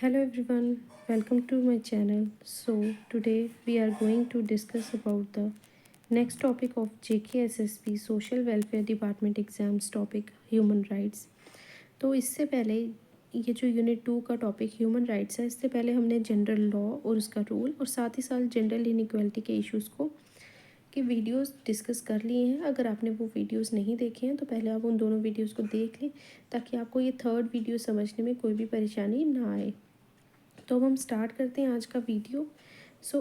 Hello everyone, welcome to my channel. So today we are going to discuss about the next topic of JKSSP Social Welfare Department exams topic human rights. तो इससे पहले ये जो unit 2 का topic human rights है, इससे पहले हमने जनरल लॉ और उसका रूल और साथ ही साथ जनरल इनइक्वालिटी के इश्यूज़ को कि वीडियोस डिस्कस कर लिए हैं। अगर आपने वो वीडियोस नहीं देखे हैं तो पहले आप उन दोनों वीडियोस को देख लें ताकि आपको ये थर्ड वीडियो समझने में कोई भी परेशानी ना आए। तो अब हम स्टार्ट करते हैं आज का वीडियो।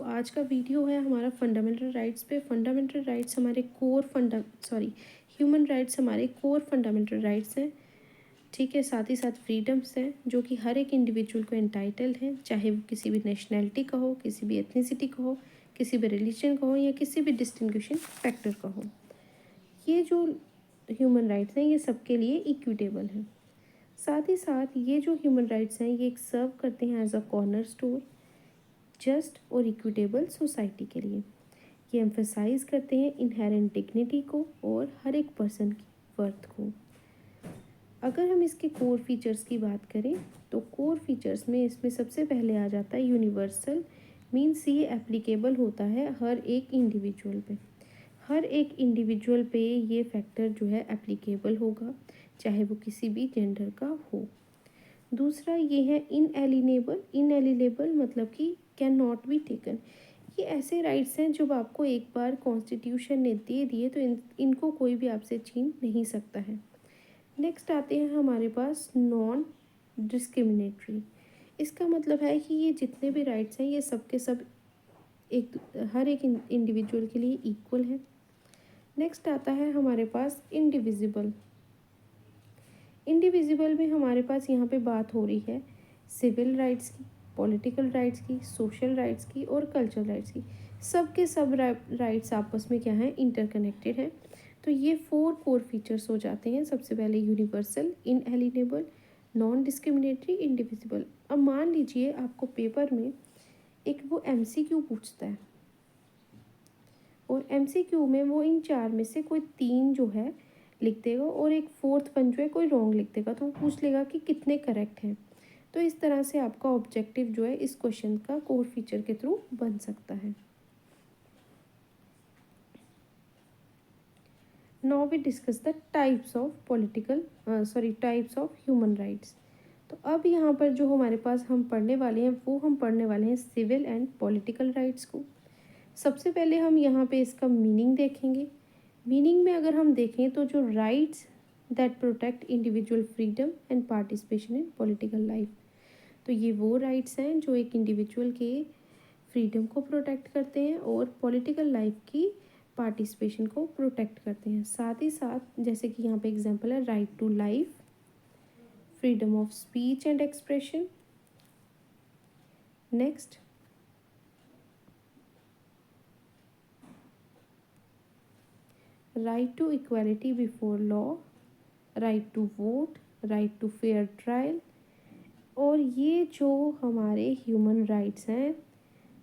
आज का वीडियो है हमारा फंडामेंटल राइट्स पे। फंडामेंटल राइट्स हमारे ह्यूमन राइट्स हमारे कोर फंडामेंटल राइट्स हैं। ठीक है, साथ ही साथ फ्रीडम्स हैं जो कि हर एक इंडिविजुअल को एंटाइटल्ड हैं, चाहे वो किसी भी नेशनैलिटी का हो, किसी भी एथनिसिटी का हो, किसी भी रिलीजन का हो या किसी भी डिस्टिंग्विशिंग फैक्टर का हो। ये जो ह्यूमन राइट्स हैं ये सबके लिए इक्विटेबल हैं। साथ ही साथ ये जो ह्यूमन राइट्स हैं ये एक सर्व करते हैं as a corner store just और इक्विटेबल सोसाइटी के लिए। ये एम्फेसाइज करते हैं इनहेरेंट डिग्निटी को और हर एक पर्सन की वर्थ को। अगर हम इसके कोर फीचर्स की बात करें तो कोर फीचर्स में इसमें सबसे पहले आ जाता है यूनिवर्सल। मीन्स ये एप्लीकेबल होता है हर एक इंडिविजुअल पे। हर एक इंडिविजुअल पे ये फैक्टर जो है एप्लीकेबल होगा, चाहे वो किसी भी जेंडर का हो। दूसरा ये है इनएलिनेबल। इनएलिनेबल मतलब कि कैन नॉट बी टेकन। ये ऐसे राइट्स हैं जो आपको एक बार कॉन्स्टिट्यूशन ने दे दिए तो इनको कोई भी आपसे छीन नहीं सकता है। नेक्स्ट आते हैं हमारे पास नॉन डिस्क्रिमिनेटरी। इसका मतलब है कि ये जितने भी राइट्स हैं ये सब के सब हर एक इंडिविजुअल के लिए इक्वल है। नेक्स्ट आता है हमारे पास इंडिविजिबल। इंडिविजिबल में हमारे पास यहाँ पे बात हो रही है सिविल राइट्स की, पॉलिटिकल राइट्स की, सोशल राइट्स की और कल्चरल राइट्स की। सब के सब राइट्स आपस में क्या है, इंटरकनेक्टेड हैं। तो ये 4 कोर फीचर्स हो जाते हैं। सबसे पहले यूनिवर्सल, इनएलिनेबल, नॉन डिस्क्रिमिनेटरी, इंडिविजिबल। अब मान लीजिए आपको पेपर में एक वो MCQ पूछता है और MCQ में वो इन 4 में से कोई 3 जो है लिख देगा और एक फोर्थ वन जो है कोई रॉन्ग लिख देगा, तो वो पूछ लेगा कि कितने करेक्ट हैं। तो इस तरह से आपका ऑब्जेक्टिव जो है इस क्वेश्चन का कोर फीचर के थ्रू बन सकता है। Now we discuss the types of types of human rights. तो अब यहाँ पर जो हमारे पास हम पढ़ने वाले हैं वो हम पढ़ने वाले हैं सिविल एंड पॉलिटिकल राइट्स को। सबसे पहले हम यहाँ पे इसका मीनिंग देखेंगे। मीनिंग में अगर हम देखें तो जो rights that protect individual freedom and participation in political life, तो ये वो राइट्स हैं जो एक इंडिविजुअल के फ्रीडम को प्रोटेक्ट करते हैं और पॉलिटिकल लाइफ की पार्टिसिपेशन को प्रोटेक्ट करते हैं। साथ ही साथ जैसे कि यहाँ पे एग्जांपल है right to life, freedom of speech and expression. Next right to equality before law, right to vote, right to fair trial. और ये जो हमारे ह्यूमन राइट्स हैं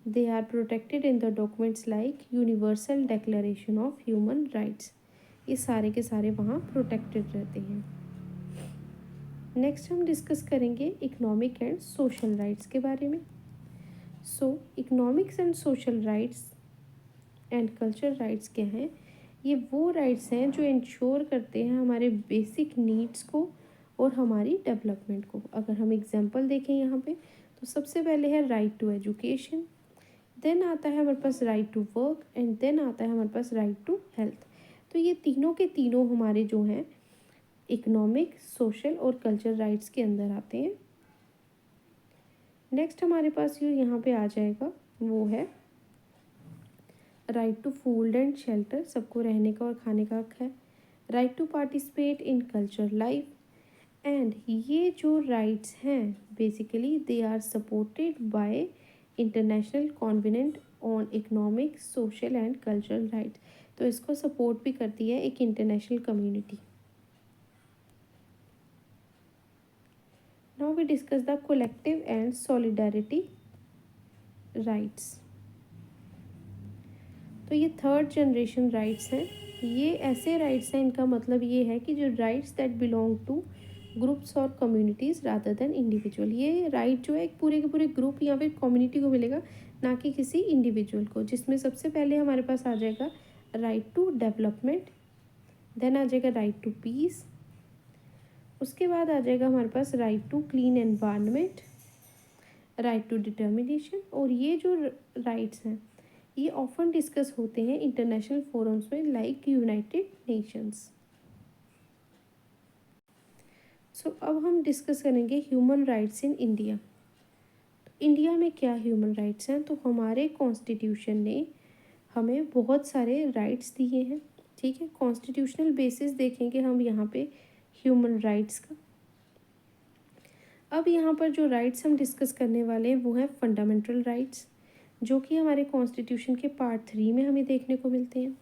they are protected in the documents like universal declaration of human rights. ये सारे के सारे वहाँ प्रोटेक्टेड रहते हैं। नेक्स्ट हम डिस्कस करेंगे इकोनॉमिक एंड सोशल राइट्स के बारे में। Economics and social rights and cultural rights क्या हैं? ये वो राइट्स हैं जो इंश्योर करते हैं हमारे बेसिक नीड्स को और हमारी डेवलपमेंट को। अगर हम एग्जांपल देखें यहाँ पे तो सबसे पहले है राइट टू एजुकेशन, देन आता है हमारे पास right to work and then आता है हमारे पास राइट टू हेल्थ। तो ये तीनों के तीनों हमारे जो हैं इकोनॉमिक, सोशल और कल्चरल राइट्स के अंदर आते हैं। नेक्स्ट हमारे पास जो यहाँ पे आ जाएगा वो है right to food and shelter, सबको रहने का और खाने का हक है। Right to participate in culture life. And ये जो राइट्स हैं basically they are supported by international covenant on economic, social and cultural right. तो इसको सपोर्ट भी करती है एक international community. Now we discuss the collective and solidarity rights. तो ये थर्ड जनरेशन राइट्स हैं। ये ऐसे राइट्स हैं, इनका मतलब ये है कि जो rights that belong two groups और कम्युनिटीज़ रादर देन इंडिविजुअल। ये राइट जो है एक पूरे के पूरे ग्रुप या फिर कम्युनिटी को मिलेगा, ना कि किसी इंडिविजुअल को, जिसमें सबसे पहले हमारे पास आ जाएगा राइट टू डेवलपमेंट, देन आ जाएगा राइट टू पीस, उसके बाद आ जाएगा हमारे पास right to clean environment, right to determination. और ये जो राइट्स हैं ये ऑफन डिस्कस होते हैं इंटरनेशनल फोरम्स में लाइक यूनाइटेड नेशंस। सो अब हम डिस्कस करेंगे human rights in India. India में क्या ह्यूमन राइट्स हैं, तो हमारे कॉन्स्टिट्यूशन ने हमें बहुत सारे राइट्स दिए हैं। ठीक है, कॉन्स्टिट्यूशनल बेसिस देखेंगे हम यहाँ पे ह्यूमन राइट्स का। अब यहाँ पर जो राइट्स हम डिस्कस करने वाले हैं वो हैं फंडामेंटल राइट्स, जो कि हमारे कॉन्स्टिट्यूशन के पार्ट 3 में हमें देखने को मिलते हैं।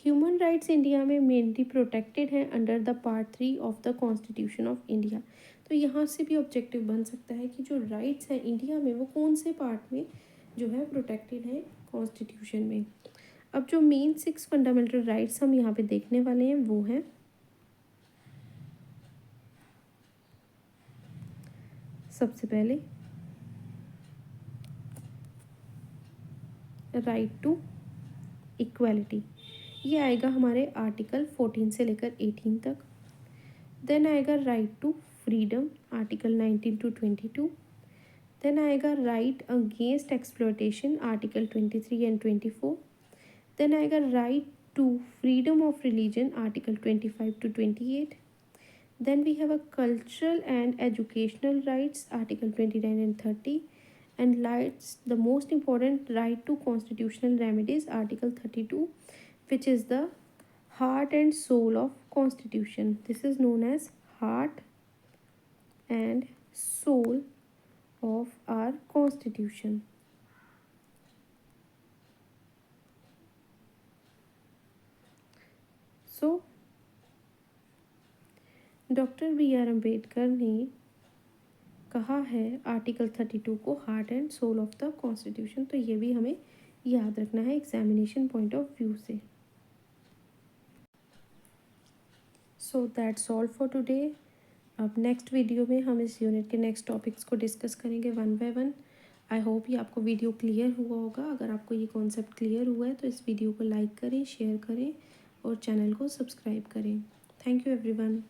ह्यूमन राइट्स इंडिया में मेनली प्रोटेक्टेड हैं under the part 3 of the constitution of India. तो यहाँ से भी ऑब्जेक्टिव बन सकता है कि जो राइट्स हैं इंडिया में वो कौन से पार्ट में जो है प्रोटेक्टेड है कॉन्स्टिट्यूशन में। अब जो मेन 6 फंडामेंटल राइट्स हम यहाँ पे देखने वाले हैं वो हैं, सबसे पहले राइट टू इक्वालिटी, ये आएगा हमारे आर्टिकल 14 से लेकर 18 तक। देन आएगा right to freedom, article 19 to 22। Then आएगा right against exploitation, article 23 and 24। Then आएगा right to freedom of religion, article 25 to 28। Then we have a cultural and educational rights, article 29 and 30. And lights, the most important right to constitutional remedies, article 32, which is the heart and soul of constitution. This is known as heart and soul of our constitution. So doctor B R Ambedkar ने कहा है article 32 को heart and soul of the constitution. तो ये भी हमें याद रखना है एग्जामिनेशन पॉइंट ऑफ व्यू से। So that's all for today. अब नेक्स्ट वीडियो में हम इस यूनिट के नेक्स्ट टॉपिक्स को डिस्कस करेंगे one by one. I hope ये आपको वीडियो क्लियर हुआ होगा। अगर आपको ये कॉन्सेप्ट क्लियर हुआ है तो इस वीडियो को लाइक करें, शेयर करें और चैनल को सब्सक्राइब करें। Thank you everyone.